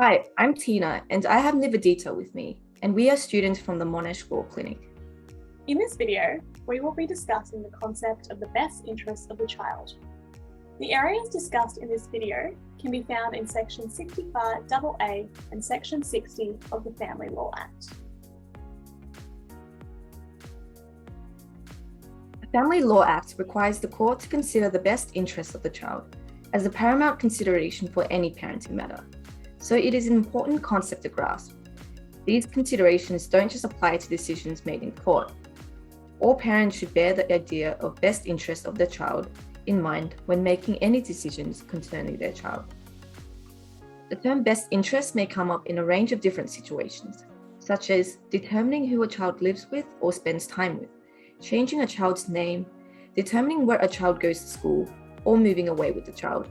Hi, I'm Tina and I have Nivedita with me, and we are students from the Monash Law Clinic. In this video, we will be discussing the concept of the best interests of the child. The areas discussed in this video can be found in Section 65AA and Section 60 of the Family Law Act. The Family Law Act requires the court to consider the best interests of the child as a paramount consideration for any parenting matter, so it is an important concept to grasp. These considerations don't just apply to decisions made in court. All parents should bear the idea of best interest of their child in mind when making any decisions concerning their child. The term best interest may come up in a range of different situations, such as determining who a child lives with or spends time with, changing a child's name, determining where a child goes to school, or moving away with the child.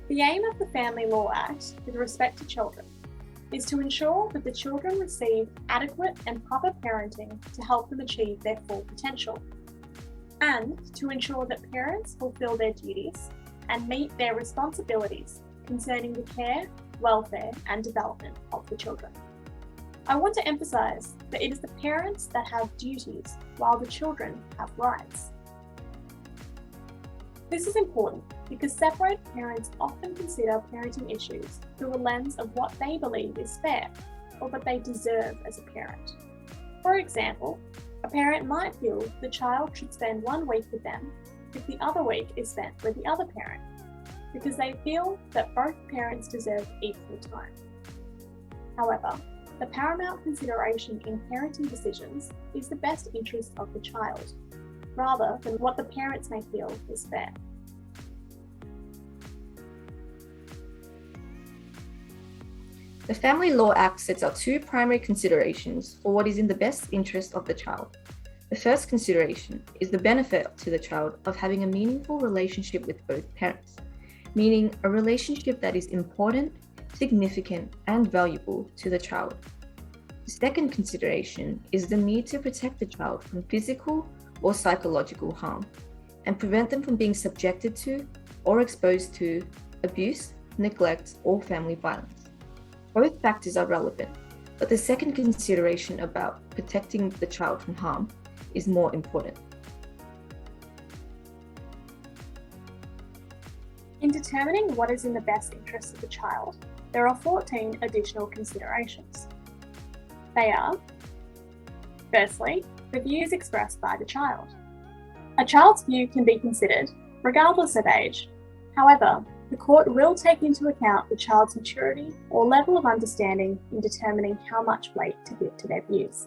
The aim of the Family Law Act with respect to children is to ensure that the children receive adequate and proper parenting to help them achieve their full potential, and to ensure that parents fulfil their duties and meet their responsibilities concerning the care, welfare and development of the children. I want to emphasise that it is the parents that have duties while the children have rights. This is important because separated parents often consider parenting issues through a lens of what they believe is fair or what they deserve as a parent. For example, a parent might feel the child should spend 1 week with them if the other week is spent with the other parent, because they feel that both parents deserve equal time. However, the paramount consideration in parenting decisions is the best interest of the child, rather than what the parents may feel is fair. The Family Law Act sets out 2 primary considerations for what is in the best interest of the child. The first consideration is the benefit to the child of having a meaningful relationship with both parents, meaning a relationship that is important, significant, and valuable to the child. The second consideration is the need to protect the child from physical or psychological harm and prevent them from being subjected to or exposed to abuse, neglect, or family violence. Both factors are relevant, but the second consideration about protecting the child from harm is more important. In determining what is in the best interest of the child, there are 14 additional considerations. They are, firstly, the views expressed by the child. A child's view can be considered, regardless of age. However, the court will take into account the child's maturity or level of understanding in determining how much weight to give to their views.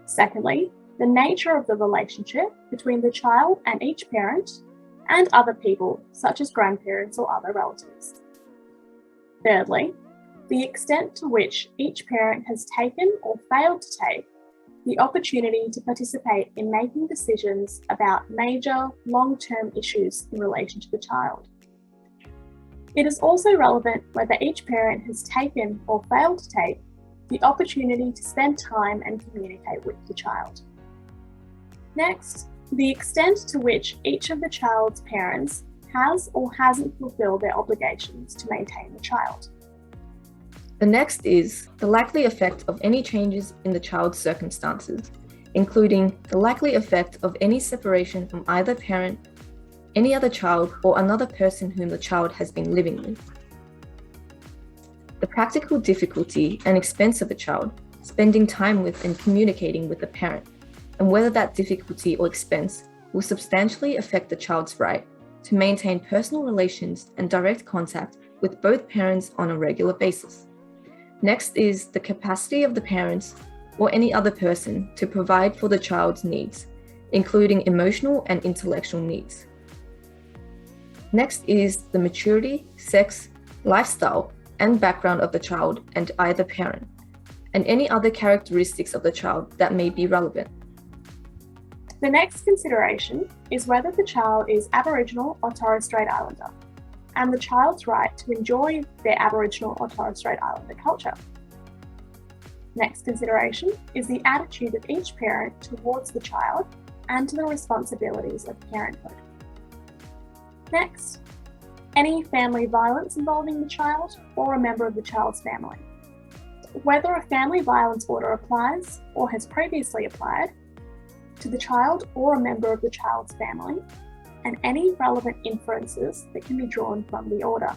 Secondly, the nature of the relationship between the child and each parent and other people, such as grandparents or other relatives. Thirdly, the extent to which each parent has taken or failed to take the opportunity to participate in making decisions about major, long-term issues in relation to the child. It is also relevant whether each parent has taken or failed to take the opportunity to spend time and communicate with the child. Next, the extent to which each of the child's parents has or hasn't fulfilled their obligations to maintain the child. The next is the likely effect of any changes in the child's circumstances, including the likely effect of any separation from either parent, any other child, or another person whom the child has been living with. The practical difficulty and expense of the child spending time with and communicating with the parent, and whether that difficulty or expense will substantially affect the child's right to maintain personal relations and direct contact with both parents on a regular basis. Next is the capacity of the parents or any other person to provide for the child's needs, including emotional and intellectual needs. Next is the maturity, sex, lifestyle, and background of the child and either parent, and any other characteristics of the child that may be relevant. The next consideration is whether the child is Aboriginal or Torres Strait Islander, and the child's right to enjoy their Aboriginal or Torres Strait Islander culture. Next consideration is the attitude of each parent towards the child and to the responsibilities of parenthood. Next, any family violence involving the child or a member of the child's family, whether a family violence order applies or has previously applied to the child or a member of the child's family, and any relevant inferences that can be drawn from the order.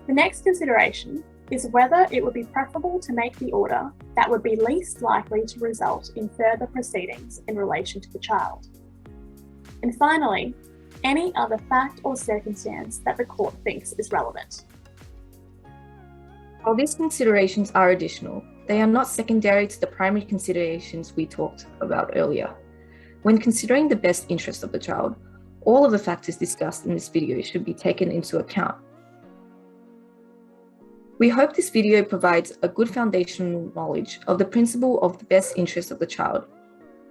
The next consideration is whether it would be preferable to make the order that would be least likely to result in further proceedings in relation to the child. And finally, any other fact or circumstance that the court thinks is relevant. While these considerations are additional, they are not secondary to the primary considerations we talked about earlier. When considering the best interest of the child, all of the factors discussed in this video should be taken into account. We hope this video provides a good foundational knowledge of the principle of the best interest of the child.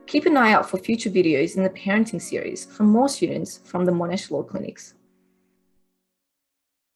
Keep an eye out for future videos in the parenting series from more students from the Monash Law Clinics.